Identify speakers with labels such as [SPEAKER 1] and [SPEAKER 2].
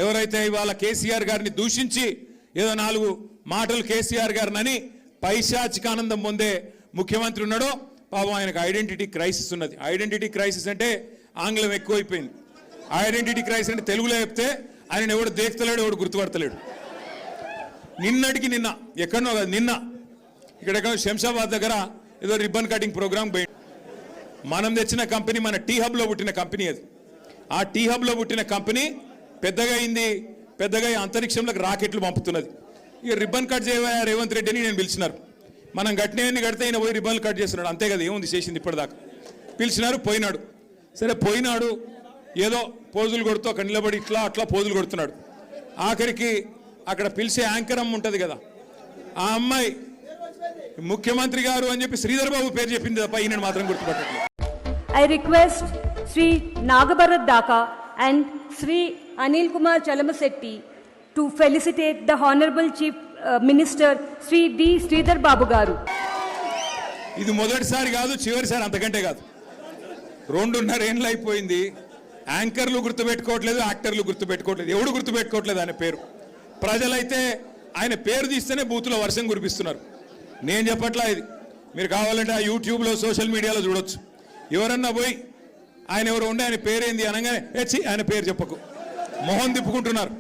[SPEAKER 1] ఎవరైతే ఇవాళ కేసీఆర్ గారిని దూషించి ఏదో 4 మాటలు కేసీఆర్ గారిని పైశాచిక ఆనందం పొందే ముఖ్యమంత్రి ఉన్నాడో పాపం ఆయనకు ఐడెంటిటీ క్రైసిస్ ఉన్నది. ఐడెంటిటీ క్రైసిస్ అంటే ఆంగ్లం ఎక్కువైపోయింది. ఐడెంటిటీ క్రైసిస్ అంటే తెలుగులో చెప్తే ఆయన ఎవడు దేక్తలేడు, ఎవడు గుర్తుపడతలేడు. నిన్నటికి నిన్న ఎక్కడనో కాదు, నిన్న ఇక్కడ శంషాబాద్ దగ్గర ఏదో రిబ్బన్ కటింగ్ ప్రోగ్రామ్ పోయింది. మనం తెచ్చిన కంపెనీ మన టీ హబ్లో పుట్టిన కంపెనీ అది. ఆ టీ హబ్లో పుట్టిన కంపెనీ పెద్దగా అయింది, పెద్దగా అంతరిక్షంలోకి రాకెట్లు పంపుతున్నది. ఇక రిబ్బన్ కట్ చేయవా రేవంత్ రెడ్డి అని నేను పిలిచినారు. మనం గట్టినవన్నీ కడితే ఈయన పోయి రిబ్బన్లు కట్ చేస్తున్నాడు, అంతే కదా, ఏముంది చేసింది ఇప్పటిదాకా. పిలిచినారు, పోయినాడు. సరే పోయినాడు, ఏదో పోజులు కొడుతూ అక్కడ నిలబడి ఇట్లా అట్లా పోజులు కొడుతున్నాడు. ఆఖరికి అక్కడ పిలిచే యాంకర్ అమ్మ ఉంటుంది కదా, ఆ అమ్మాయి ముఖ్యమంత్రి గారు అని చెప్పి శ్రీధర్ బాబు పేరు చెప్పింది తప్ప ఈయన మాత్రం గుర్తుపట్టట్లేదు.
[SPEAKER 2] I request Sri Nagabharat Daka and Sri Anil Kumar Chalamassetti to felicitate the Honorable Chief Minister Sri D. Sridhar Babu Garu.
[SPEAKER 1] ఇది మొదటిసారి కాదు, చివరిసారి అంతకంటే కాదు. 2.5 ఏళ్ళు అయిపోయింది. యాంకర్లు గుర్తుపెట్టుకోవట్లేదు, యాక్టర్లు గుర్తుపెట్టుకోవట్లేదు, ఎవడు గుర్తుపెట్టుకోవట్లేదు ఆయన పేరు. ప్రజలైతే ఆయన పేరు తీస్తేనే బూతులో వర్షం కురిపిస్తున్నారు. నేను చెప్పట్లా ఇది, మీరు కావాలంటే ఆ యూట్యూబ్లో సోషల్ మీడియాలో చూడొచ్చు. ఎవరన్నా పోయి ఆయన ఎవరు ఉండే ఆయన పేరేంది అనగానే ఆయన పేరు చెప్పకు, మొహం తిప్పుకుంటున్నారు.